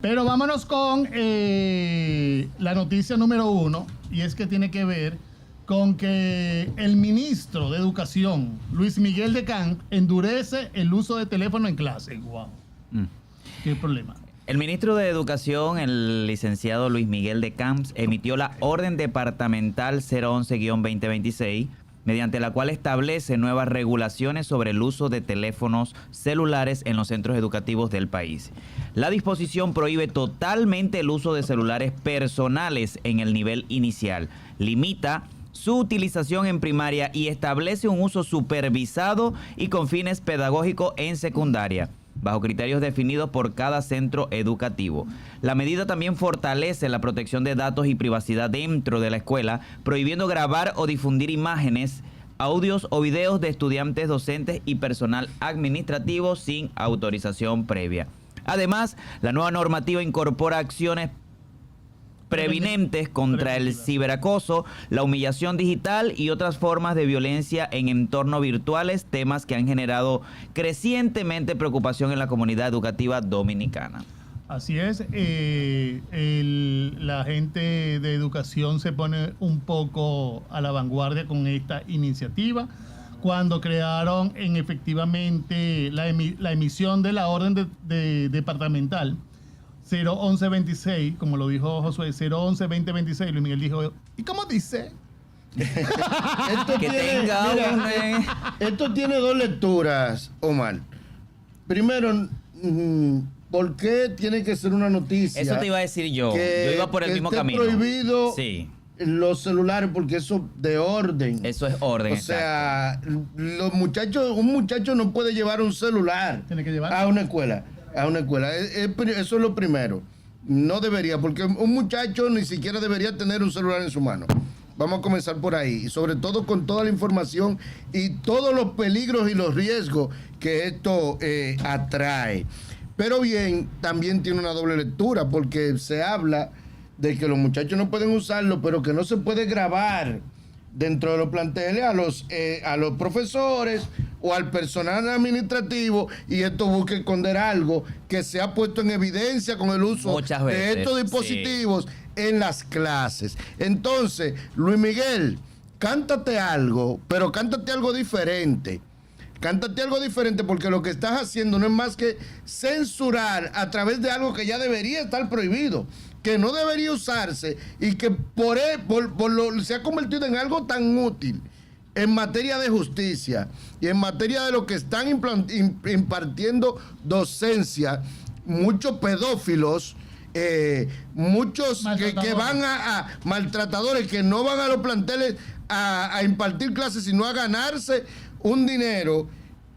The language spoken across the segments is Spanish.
Pero vámonos con la noticia número 1, y es que tiene que ver con que el ministro de Educación, Luis Miguel de Camps, endurece el uso de teléfono en clase. ¡Wow! ¿Qué problema? El ministro de Educación, el licenciado Luis Miguel de Camps, emitió la Orden Departamental 011-2026, mediante la cual establece nuevas regulaciones sobre el uso de teléfonos celulares en los centros educativos del país. La disposición prohíbe totalmente el uso de celulares personales en el nivel inicial, limita su utilización en primaria y establece un uso supervisado y con fines pedagógicos en secundaria, bajo criterios definidos por cada centro educativo. La medida también fortalece la protección de datos y privacidad dentro de la escuela, prohibiendo grabar o difundir imágenes, audios o videos de estudiantes, docentes y personal administrativo sin autorización previa. Además, la nueva normativa incorpora acciones previnentes contra el ciberacoso, la humillación digital y otras formas de violencia en entornos virtuales, temas que han generado crecientemente preocupación en la comunidad educativa dominicana. Así es, la gente de educación se pone un poco a la vanguardia con esta iniciativa cuando crearon efectivamente la emisión de la orden departamental 011-26, como lo dijo Josué, 011-2026. Luis Miguel dijo, ¿y cómo dice? Esto tiene dos lecturas, Omar. Primero, ¿por qué tiene que ser una noticia? Eso te iba a decir yo. Yo iba por el mismo camino. Prohibido los celulares, porque eso de orden. Eso es orden. O sea, los muchachos, un muchacho no puede llevar un celular a una escuela. Eso es lo primero. No debería, porque un muchacho ni siquiera debería tener un celular en su mano. Vamos a comenzar por ahí, y sobre todo con toda la información y todos los peligros y los riesgos que esto atrae. Pero bien, también tiene una doble lectura, porque se habla de que los muchachos no pueden usarlo, pero que no se puede grabar dentro de los planteles a los profesores o al personal administrativo, y esto busca esconder algo que se ha puesto en evidencia con el uso de estos dispositivos en las clases. Entonces, Luis Miguel, cántate algo, pero cántate algo diferente. Cántate algo diferente, porque lo que estás haciendo no es más que censurar a través de algo que ya debería estar prohibido, que no debería usarse, y que se ha convertido en algo tan útil en materia de justicia y en materia de lo que están impartiendo docencia. Muchos pedófilos, muchos que van a maltratadores, que no van a los planteles a impartir clases, sino a ganarse un dinero.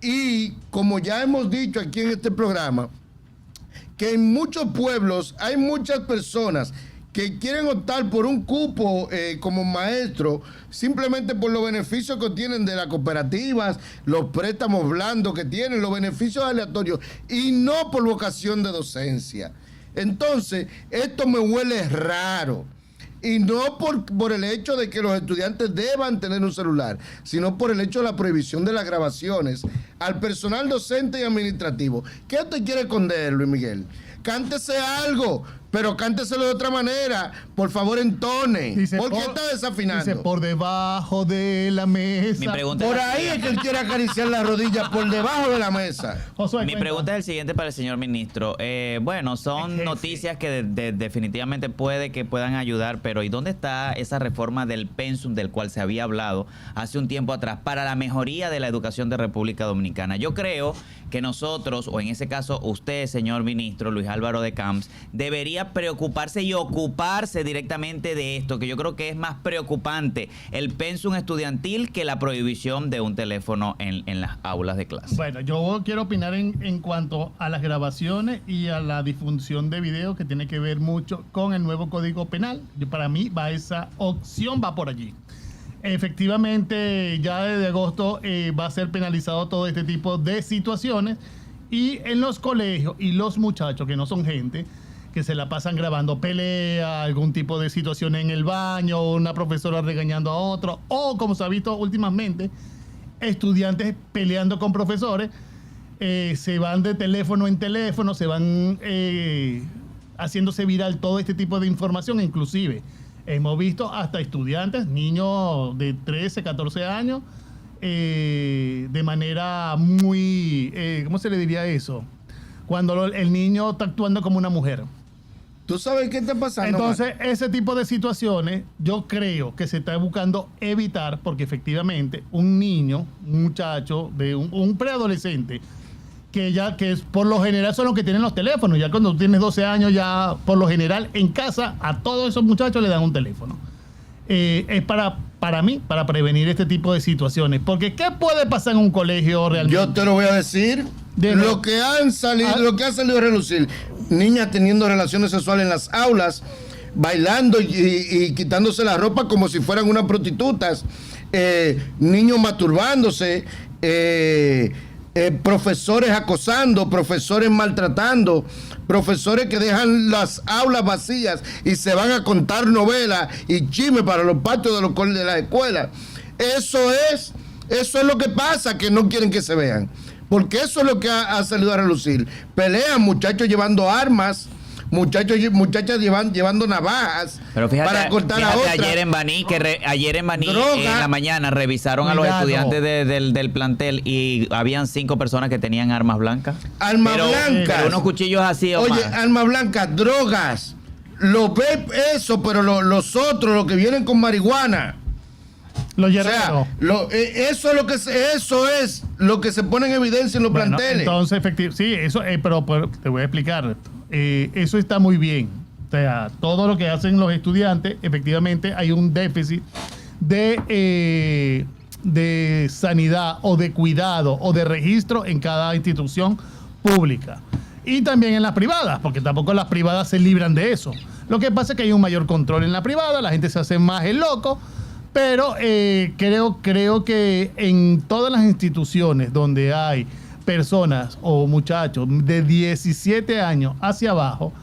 Y como ya hemos dicho aquí en este programa, que en muchos pueblos hay muchas personas que quieren optar por un cupo como maestro simplemente por los beneficios que obtienen de las cooperativas, los préstamos blandos que tienen, los beneficios aleatorios, y no por vocación de docencia. Entonces, esto me huele raro. Y no por el hecho de que los estudiantes deban tener un celular, sino por el hecho de la prohibición de las grabaciones al personal docente y administrativo. ¿Qué te quiere esconder, Luis Miguel? Cántese algo, pero cánteselo de otra manera. Por favor, entone. ¿Por qué está desafinando? Dice, por debajo de la mesa. Por ahí es que él quiere acariciar la rodilla, por debajo de la mesa. Josué, mi pregunta es el siguiente para el señor ministro. Bueno, son noticias que definitivamente puede que puedan ayudar, pero ¿y dónde está esa reforma del pensum del cual se había hablado hace un tiempo atrás para la mejoría de la educación de República Dominicana? Yo creo que nosotros, o en ese caso usted, señor ministro Luis Álvaro de Camps, debería preocuparse y ocuparse directamente de esto, que yo creo que es más preocupante el pensum estudiantil que la prohibición de un teléfono en las aulas de clase. Bueno, yo quiero opinar en cuanto a las grabaciones y a la difusión de videos, que tiene que ver mucho con el nuevo Código Penal. Para mí esa opción va por allí. Efectivamente, ya desde agosto va a ser penalizado todo este tipo de situaciones, y en los colegios y los muchachos que no son gente, que se la pasan grabando pelea, algún tipo de situación en el baño, una profesora regañando a otro, o como se ha visto últimamente, estudiantes peleando con profesores, se van de teléfono en teléfono, se van haciéndose viral todo este tipo de información, inclusive hemos visto hasta estudiantes, niños de 13, 14 años, de manera muy, ¿cómo se le diría eso? Cuando el niño está actuando como una mujer. ¿Tú sabes qué está pasando? Entonces, ese tipo de situaciones yo creo que se está buscando evitar, porque efectivamente un niño, un muchacho, de un preadolescente, que es por lo general son los que tienen los teléfonos, ya cuando tú tienes 12 años ya por lo general en casa a todos esos muchachos le dan un teléfono. Es para mí, para prevenir este tipo de situaciones, porque ¿qué puede pasar en un colegio realmente? Yo te lo voy a decir, lo que ha salido a relucir, niñas teniendo relaciones sexuales en las aulas, bailando y quitándose la ropa como si fueran unas prostitutas, niños masturbándose, profesores acosando, profesores maltratando, profesores que dejan las aulas vacías y se van a contar novelas y chismes para los patios de la escuela. Eso es lo que pasa, que no quieren que se vean. Porque eso es lo que ha salido a relucir. Pelean muchachos llevando armas, muchachas llevando navajas. Pero fíjate, para cortar a otras. Ayer en Baní, en la mañana revisaron a los estudiantes del plantel y habían 5 personas que tenían armas blancas. Armas blancas. Pero unos cuchillos así. Oye, armas blancas, drogas. Lo ve eso, pero los otros, los que vienen con marihuana. Los hierreros. Eso es lo que se pone en evidencia en los planteles. Entonces, efectivamente, sí, eso, pero te voy a explicar. Eso está muy bien. O sea, todo lo que hacen los estudiantes, efectivamente hay un déficit de sanidad o de cuidado o de registro en cada institución pública. Y también en las privadas, porque tampoco las privadas se libran de eso. Lo que pasa es que hay un mayor control en la privada, la gente se hace más el loco. Pero creo que en todas las instituciones donde hay personas o muchachos de 17 años hacia abajo,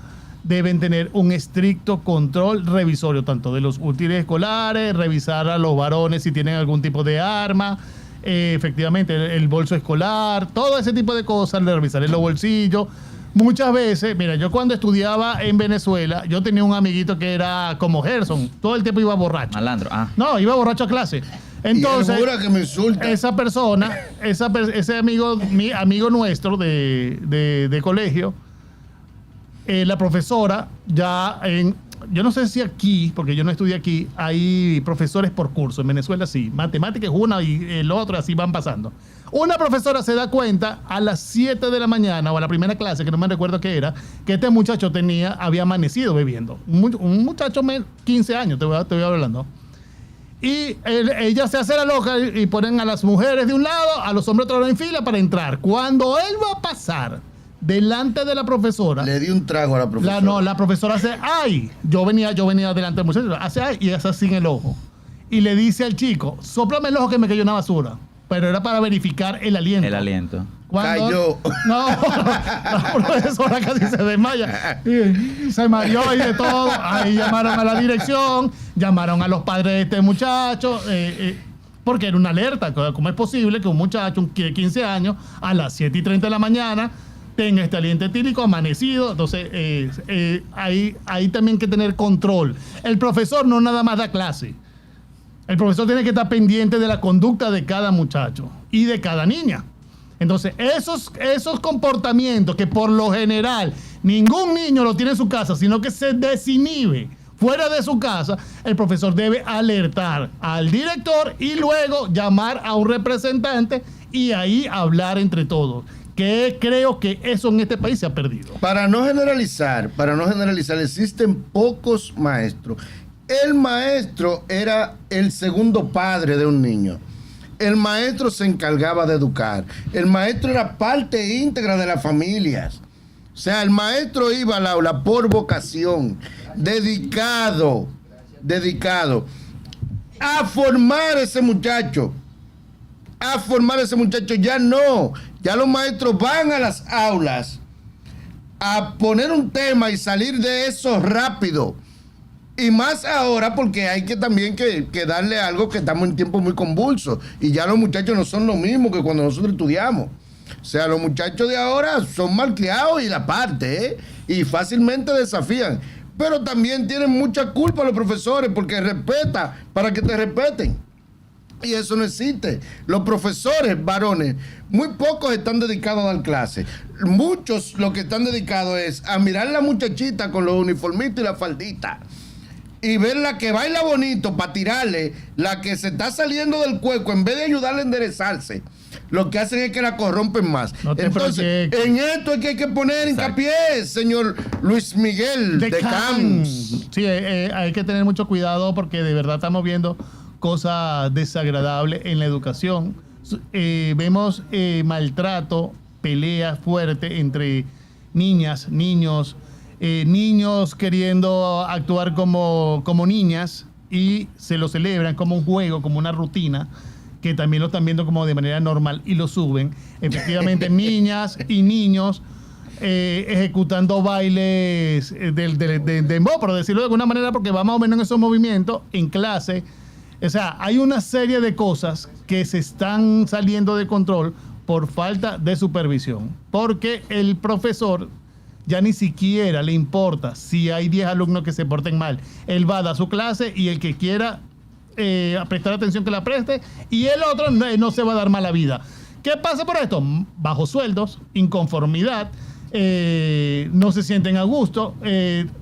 deben tener un estricto control revisorio, tanto de los útiles escolares, revisar a los varones si tienen algún tipo de arma, efectivamente el bolso escolar, todo ese tipo de cosas, revisar en los bolsillos. Muchas veces, mira, yo cuando estudiaba en Venezuela, yo tenía un amiguito que era como Gerson, todo el tiempo iba borracho. Malandro, No, iba borracho a clase. Entonces, que me insulta. Esa persona, ese amigo, mi amigo nuestro de colegio, la profesora, yo no sé si aquí, porque yo no estudié aquí, hay profesores por curso. En Venezuela sí, matemática es una y el otro, así van pasando. Una profesora se da cuenta a las 7 de la mañana, o a la primera clase, que no me recuerdo qué era, que este muchacho había amanecido bebiendo. Un muchacho de 15 años, te voy hablando. Y ella se hace la loca y ponen a las mujeres de un lado, a los hombres otro lado en fila para entrar. Cuando él va a pasar delante de la profesora, le di un trago a la profesora. La profesora hace ¡ay! Yo venía delante del muchacho, hace ¡ay! Y hace así en el ojo. Y le dice al chico, sóplame el ojo que me cayó una basura. Pero era para verificar el aliento. El aliento. Cayó. No, la profesora casi se desmaya. Se mareó y de todo. Ahí llamaron a la dirección, llamaron a los padres de este muchacho, porque era una alerta. ¿Cómo es posible que un muchacho de 15 años a las 7:30 de la mañana tenga este aliento etílico amanecido? Entonces, hay también que tener control. El profesor no nada más da clase. El profesor tiene que estar pendiente de la conducta de cada muchacho y de cada niña. Entonces, esos comportamientos que por lo general ningún niño lo tiene en su casa, sino que se desinhibe fuera de su casa, el profesor debe alertar al director y luego llamar a un representante y ahí hablar entre todos. Que creo que eso en este país se ha perdido. Para no generalizar, existen pocos maestros. El maestro era el segundo padre de un niño. El maestro se encargaba de educar. El maestro era parte íntegra de las familias. O sea, el maestro iba al aula por vocación, dedicado a formar ese muchacho. Ya los maestros van a las aulas a poner un tema y salir de eso rápido. Y más ahora porque hay que también que darle algo, que estamos en tiempos muy convulsos y ya los muchachos no son lo mismo que cuando nosotros estudiamos. O sea, los muchachos de ahora son malcriados y la parte, y fácilmente desafían. Pero también tienen mucha culpa los profesores porque respeta para que te respeten. Y eso no existe. Los profesores varones, muy pocos están dedicados a dar clases. Muchos lo que están dedicados es a mirar la muchachita con los uniformitos y la faldita. Y ver la que baila bonito para tirarle, la que se está saliendo del cueco, en vez de ayudarle a enderezarse, lo que hacen es que la corrompen más. No te Entonces, proyectes. en esto es que hay que poner hincapié, señor Luis Miguel de Camps. Sí, hay que tener mucho cuidado porque de verdad estamos viendo cosas desagradables en la educación. Vemos maltrato, peleas fuertes entre niñas, niños, niños queriendo actuar como niñas y se lo celebran como un juego, como una rutina, que también lo están viendo como de manera normal y lo suben. Efectivamente, niñas y niños ejecutando bailes de dembow, por decirlo de alguna manera, porque va más o menos en esos movimientos en clase. O sea, hay una serie de cosas que se están saliendo de control por falta de supervisión, porque el profesor ya ni siquiera le importa si hay 10 alumnos que se porten mal. Él va a dar su clase y el que quiera prestar atención que la preste, y el otro no se va a dar mala vida. ¿Qué pasa por esto? Bajos sueldos, inconformidad, no se sienten a gusto,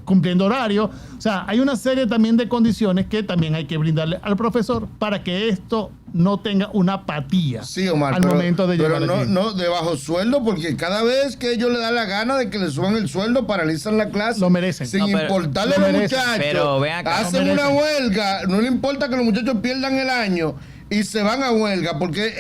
cumpliendo horario. O sea, hay una serie también de condiciones que también hay que brindarle al profesor para que esto no tenga una apatía, sí, Omar, al momento de llevar pero no de bajo sueldo, porque cada vez que ellos le dan la gana de que le suban el sueldo, paralizan la clase. Lo merecen. Sin importarle a los muchachos. Pero vean acá, hacen una huelga, no le importa que los muchachos pierdan el año y se van a huelga porque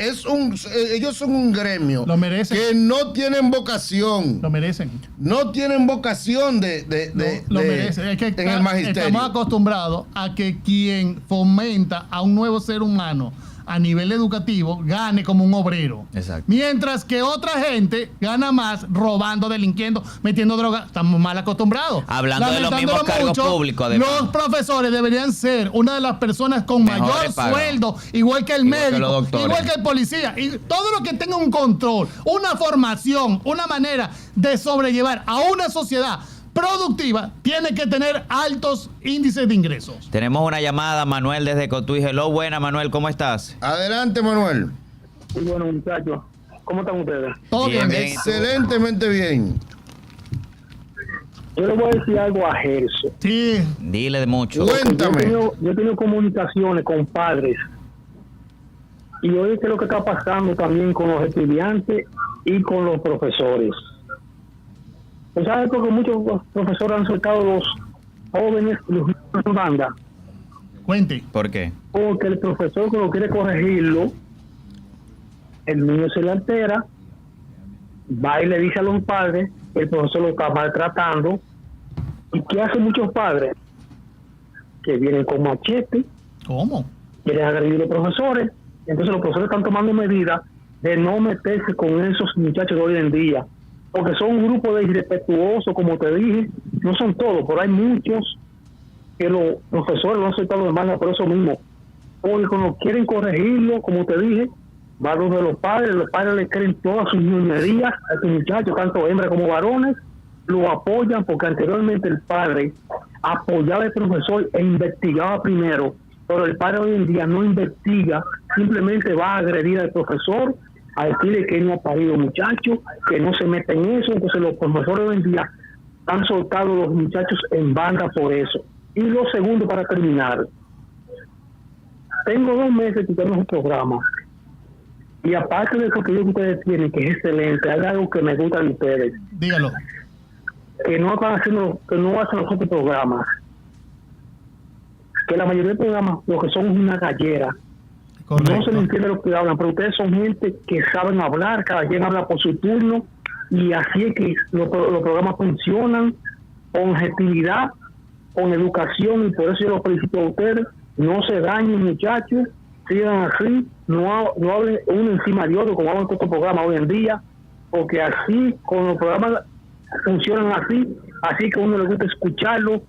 ellos son un gremio. Lo merecen. Que no tienen vocación. Lo merecen. No tienen vocación Lo merecen. Es que en el magisterio. Estamos acostumbrados a que quien fomenta a un nuevo ser humano a nivel educativo gane como un obrero. Exacto. Mientras que otra gente gana más robando, delinquiendo, metiendo droga. Estamos mal acostumbrados. Hablando de los mismos cargos públicos, además. Los profesores deberían ser una de las personas con mayor sueldo, igual que el médico, igual que el policía, y todo lo que tenga un control, una formación, una manera de sobrellevar a una sociedad productiva, tiene que tener altos índices de ingresos. Tenemos una llamada, Manuel, desde Cotuí. Hello, buena, Manuel, ¿cómo estás? Adelante, Manuel. Muy bueno, muchachos. ¿Cómo están ustedes? Todo bien. Excelentemente bien. Yo le voy a decir algo a Gerso. Sí. Dile de mucho. Cuéntame. Yo he tenido comunicaciones con padres y oye qué es lo que está pasando también con los estudiantes y con los profesores. ¿Sabes por qué muchos profesores han soltado los jóvenes los en banda? Cuente. ¿Por qué? Porque el profesor, cuando quiere corregirlo, el niño se le altera, va y le dice a los padres que el profesor lo está maltratando. ¿Y qué hacen muchos padres? Que vienen con machete. ¿Cómo? Quieren agredir a los profesores. Entonces los profesores están tomando medidas de no meterse con esos muchachos de hoy en día, porque son un grupo de irrespetuosos, como te dije. No son todos, pero hay muchos que los profesores lo han aceptado de mala por eso mismo, porque cuando quieren corregirlo, como te dije, va donde los padres le creen todas sus ñoñerías a estos muchachos, tanto hembras como varones, lo apoyan, porque anteriormente el padre apoyaba al profesor e investigaba primero, pero el padre hoy en día no investiga, simplemente va a agredir al profesor, a decirle que no ha parido muchachos, que no se mete en eso. Entonces los profesores hoy en día han soltado los muchachos en banda por eso. Y lo segundo, para terminar, tengo 2 meses quitando un programa, y aparte de eso que ustedes tienen, que es excelente, hay algo que me gusta de ustedes. Dígalo. Que no hacen los otros programas, que la mayoría de programas lo que son es una gallera. Correcto. No se les entiende lo que hablan, pero ustedes son gente que saben hablar, cada quien habla por su turno, y así es que los programas funcionan con objetividad, con educación, y por eso yo los felicito a ustedes. No se dañen, muchachos, sigan así, no hablen uno encima de otro como hablan estos programas hoy en día, porque así, con los programas funcionan así que a uno le gusta escucharlo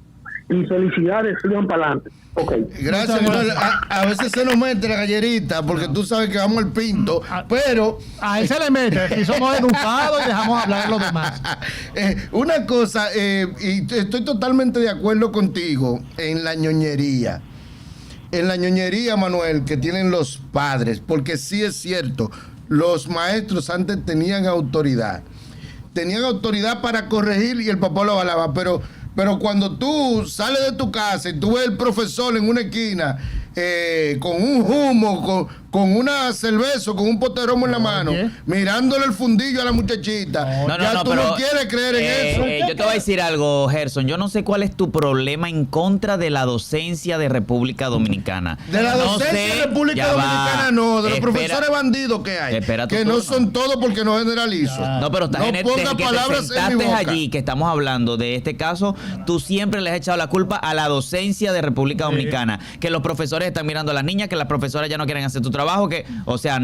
y felicidades, sigan para adelante. Okay. Gracias, Manuel. A veces se nos mete la gallerita porque tú sabes que vamos al pinto, pero a él se le mete, si somos educados y dejamos hablar a los demás. Una cosa, y estoy totalmente de acuerdo contigo en la ñoñería. En la ñoñería, Manuel, que tienen los padres, porque sí es cierto, los maestros antes tenían autoridad para corregir y el papá lo avalaba, pero cuando tú sales de tu casa y tú ves el profesor en una esquina con un humo, con una cerveza, con un pote de romo en la mano, mirándole el fundillo a la muchachita, tú no quieres creer en eso. Yo te voy a decir algo, Gerson. Yo no sé cuál es tu problema en contra de la docencia de República Dominicana. De la docencia de República Dominicana no, de los profesores bandidos que hay. Que no son todos porque no generalizo. No, pero estás no pongas palabras en mi boca. Allí, que estamos hablando de este caso, tú siempre le has echado la culpa a la docencia de República Dominicana. Que los profesores están mirando a las niñas, que las profesoras ya no quieren hacer tu trabajo, o sea,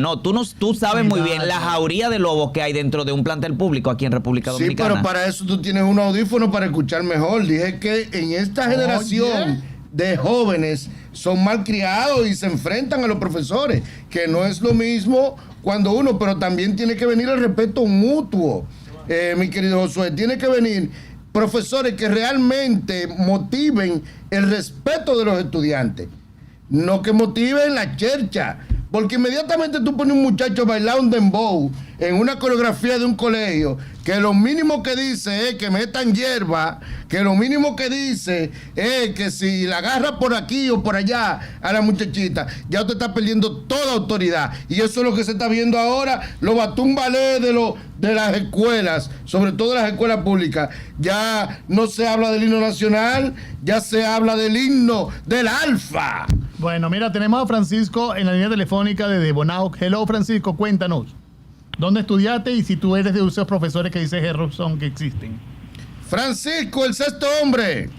tú sabes muy bien la jauría de lobos que hay dentro de un plantel público aquí en República Dominicana. Sí, pero para eso tú tienes un audífono para escuchar mejor. Dije que en esta generación de jóvenes son malcriados y se enfrentan a los profesores, que no es lo mismo cuando uno, pero también tiene que venir el respeto mutuo, mi querido Josué, tiene que venir profesores que realmente motiven el respeto de los estudiantes, no que motiven la chercha. Porque inmediatamente tú pones un muchacho a bailar un dembow en una coreografía de un colegio, que lo mínimo que dice es que metan hierba, que lo mínimo que dice es que si la agarra por aquí o por allá a la muchachita, ya usted está perdiendo toda autoridad. Y eso es lo que se está viendo ahora, los batumbalés de las escuelas, sobre todo las escuelas públicas. Ya no se habla del himno nacional, ya se habla del himno del Alfa. Bueno, mira, tenemos a Francisco en la línea telefónica de Bonao. Hello, Francisco, cuéntanos. ¿Dónde estudiaste y si tú eres de esos profesores que dice Gerson que existen? Francisco, el sexto hombre.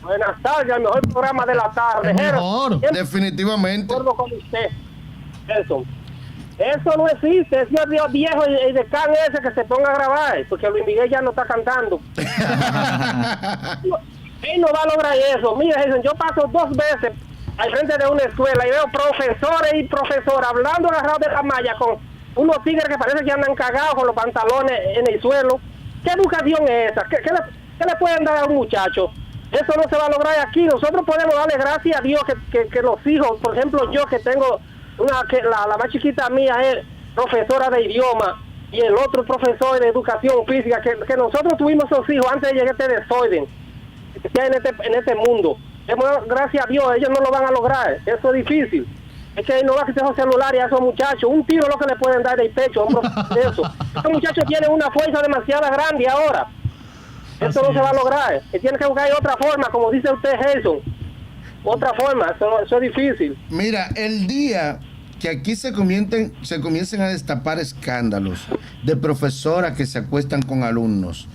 Buenas tardes, el mejor programa de la tarde. Mejor. Definitivamente. Acuerdo con usted. Eso no existe. Es Dios viejo y de can ese que se ponga a grabar, porque Luis Miguel ya no está cantando. Él no va a lograr eso. Mira, yo paso 2 veces al frente de una escuela y veo profesores y profesoras hablando agarrados de la malla con unos tigres que parece que andan cagados con los pantalones en el suelo. ¿Qué educación es esa? ¿Qué le pueden dar a un muchacho? Eso no se va a lograr aquí. Nosotros podemos darle gracias a Dios que los hijos, por ejemplo, yo que tengo la más chiquita mía es profesora de idioma y el otro profesor de educación física, que nosotros tuvimos esos hijos antes de llegar a este desorden que hay en este mundo. Gracias a Dios, ellos no lo van a lograr. Eso es difícil. Es que no va a quitar esos celulares a esos muchachos. Un tiro es lo que le pueden dar del pecho. Eso. Estos muchachos tienen una fuerza demasiado grande ahora. Eso no se va a lograr. Tiene que buscar otra forma, como dice usted, Gerson. Otra forma. Eso es difícil. Mira, el día que aquí se comiencen a destapar escándalos de profesoras que se acuestan con alumnos,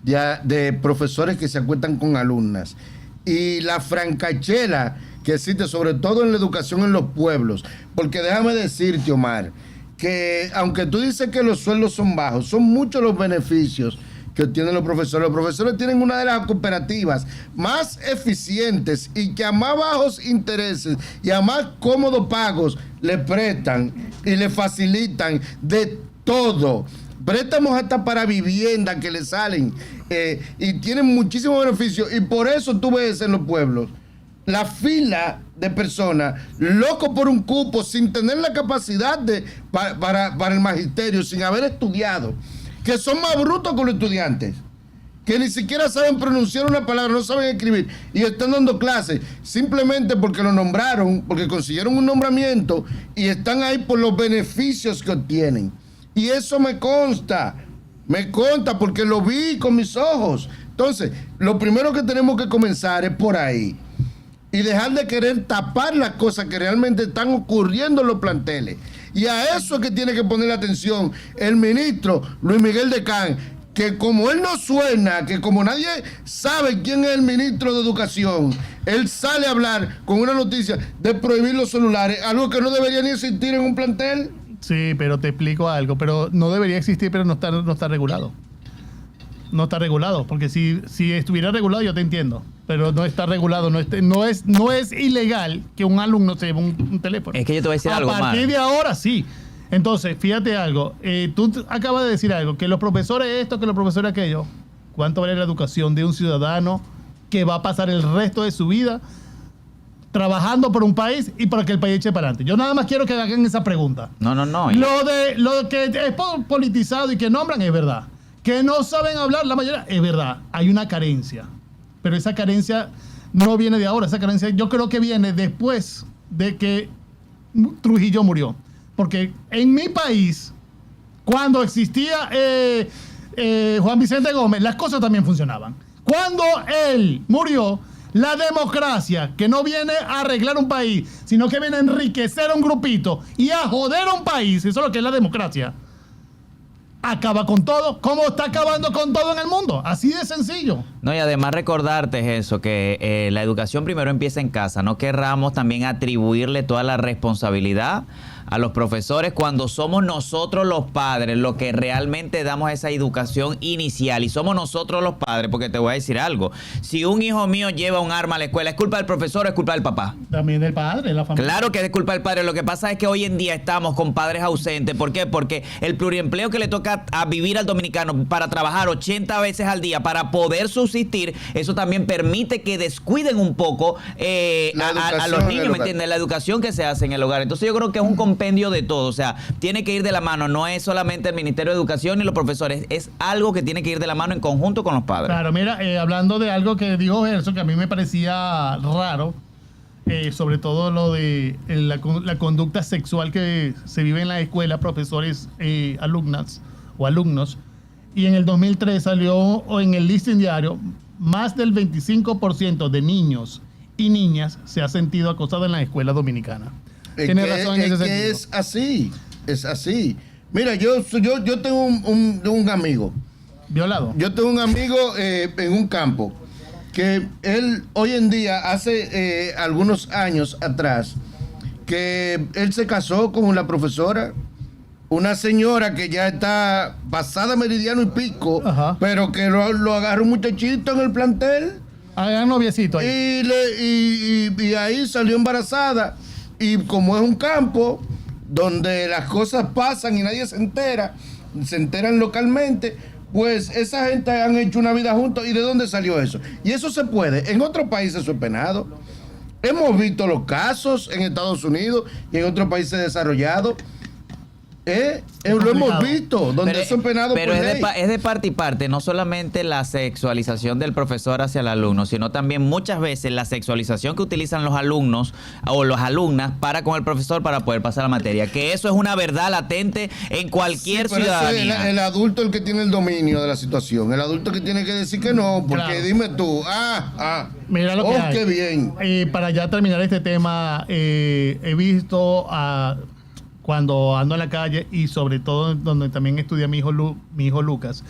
de profesores que se acuestan con alumnas, y la francachela que existe sobre todo en la educación en los pueblos, porque déjame decirte, Omar, que aunque tú dices que los sueldos son bajos, son muchos los beneficios que obtienen los profesores. Los profesores tienen una de las cooperativas más eficientes y que a más bajos intereses y a más cómodos pagos le prestan y le facilitan de todo. Préstamos hasta para vivienda que le salen y tienen muchísimos beneficios, y por eso tú ves en los pueblos la fila de personas locos por un cupo sin tener la capacidad para el magisterio, sin haber estudiado, que son más brutos que los estudiantes, que ni siquiera saben pronunciar una palabra, no saben escribir y están dando clases simplemente porque lo nombraron, porque consiguieron un nombramiento y están ahí por los beneficios que obtienen. Y eso me consta porque lo vi con mis ojos. Entonces, lo primero que tenemos que comenzar es por ahí y dejar de querer tapar las cosas que realmente están ocurriendo en los planteles. Y a eso es que tiene que poner atención el ministro Luis Miguel de Can, que como él no suena, que como nadie sabe quién es el ministro de Educación, él sale a hablar con una noticia de prohibir los celulares, algo que no debería ni existir en un plantel. Sí, pero te explico algo, pero no debería existir, pero no está regulado. No está regulado, porque si estuviera regulado yo te entiendo. pero no está regulado, no es ilegal que un alumno se lleve un teléfono. Es que yo te voy a decir algo más. A partir de ahora sí. Entonces, fíjate algo, tú acabas de decir algo, que los profesores esto, que los profesores aquello. ¿Cuánto vale la educación de un ciudadano que va a pasar el resto de su vida trabajando por un país y para que el país eche para adelante? Yo nada más quiero que hagan esa pregunta. No. Lo que es politizado y que nombran es verdad. Que no saben hablar, la mayoría es verdad. Hay una carencia. Pero esa carencia no viene de ahora. Esa carencia yo creo que viene después de que Trujillo murió. Porque en mi país, cuando existía Juan Vicente Gómez, las cosas también funcionaban. Cuando él murió, la democracia, que no viene a arreglar un país, sino que viene a enriquecer a un grupito y a joder a un país, eso es lo que es la democracia, acaba con todo, como está acabando con todo en el mundo. Así de sencillo. No, y además recordarte eso, que la educación primero empieza en casa. No querramos también atribuirle toda la responsabilidad a los profesores cuando somos nosotros los padres los que realmente damos esa educación inicial, y somos nosotros los padres, porque te voy a decir algo, si un hijo mío lleva un arma a la escuela, ¿es culpa del profesor o es culpa del papá? También del padre, la familia. Claro que es culpa del padre. Lo que pasa es que hoy en día estamos con padres ausentes. ¿Por qué? Porque el pluriempleo que le toca a vivir al dominicano para trabajar 80 veces al día para poder subsistir, eso también permite que descuiden un poco a los niños, ¿me entiendes? La educación que se hace en el hogar. Entonces yo creo que es un compendio de todo, o sea, tiene que ir de la mano, no es solamente el Ministerio de Educación ni los profesores, es algo que tiene que ir de la mano en conjunto con los padres. Claro, mira, hablando de algo que dijo Gerson, que a mí me parecía raro, sobre todo lo de la conducta sexual que se vive en la escuela, profesores, alumnas o alumnos, y en el 2003 salió en el Listín Diario, más del 25% de niños y niñas se ha sentido acosado en la escuela dominicana. Tiene razón en ese sentido. Es así. Mira, yo tengo un amigo. ¿Violado? Yo tengo un amigo en un campo que él hoy en día, hace algunos años atrás, que él se casó con la profesora, una señora que ya está pasada meridiano y pico, ajá, pero que lo agarró un muchachito en el plantel. Hagan noviecito ahí. Y ahí salió embarazada. Y como es un campo donde las cosas pasan y nadie se enteran localmente, pues esa gente han hecho una vida juntos. ¿Y de dónde salió eso? Y eso se puede. En otros países eso es penado. Hemos visto los casos en Estados Unidos y en otros países desarrollados. Lo hemos visto, donde eso es penado por ley. Es de parte y parte, no solamente la sexualización del profesor hacia el alumno, sino también muchas veces la sexualización que utilizan los alumnos o las alumnas para con el profesor para poder pasar la materia, que eso es una verdad latente en cualquier ciudadanía. Es el adulto el que tiene el dominio de la situación, el adulto que tiene que decir que no, porque claro, dime tú, mira lo que hay. Qué bien. Para ya terminar este tema, he visto cuando ando en la calle y sobre todo donde también estudia mi hijo Lucas,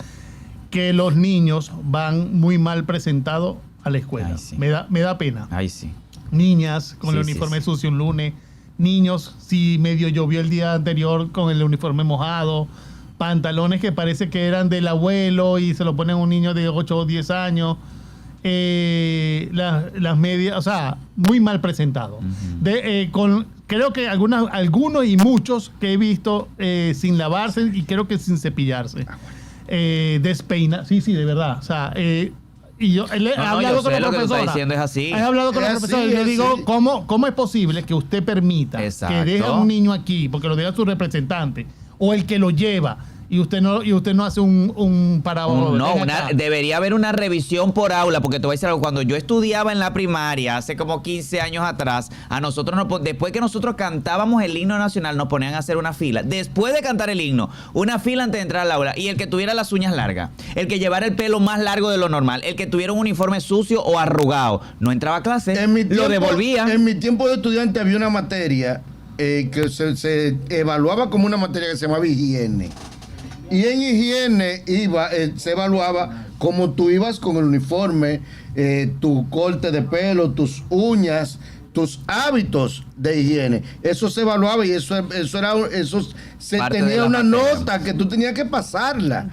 que los niños van muy mal presentados a la escuela. Ay, sí. Me da pena. Ay, sí. Niñas con el uniforme sucio un lunes, niños si medio llovió el día anterior con el uniforme mojado, pantalones que parece que eran del abuelo y se lo ponen a un niño de 8 o 10 años. Las medias, o sea, muy mal presentado. Creo que algunos y muchos que he visto sin lavarse y creo que sin cepillarse. Despeina, sí, de verdad. O sea, y yo he hablado con la profesora. Diciendo es así. He hablado con la profesora y le digo, ¿cómo es posible que usted permita que deje a un niño aquí, porque lo deja su representante, o el que lo lleva, y usted no hace un parábola? No, debería haber una revisión por aula, porque te voy a decir algo, cuando yo estudiaba en la primaria, hace como 15 años atrás, a nosotros, después que nosotros cantábamos el himno nacional, nos ponían a hacer una fila. Después de cantar el himno, una fila antes de entrar al aula, y el que tuviera las uñas largas, el que llevara el pelo más largo de lo normal, el que tuviera un uniforme sucio o arrugado, no entraba a clase, lo devolvía. En mi tiempo de estudiante había una materia que se evaluaba como una materia que se llamaba higiene. Y en higiene se evaluaba cómo tú ibas con el uniforme, tu corte de pelo, tus uñas, tus hábitos de higiene. Eso se evaluaba y tenía una nota que tú tenías que pasarla.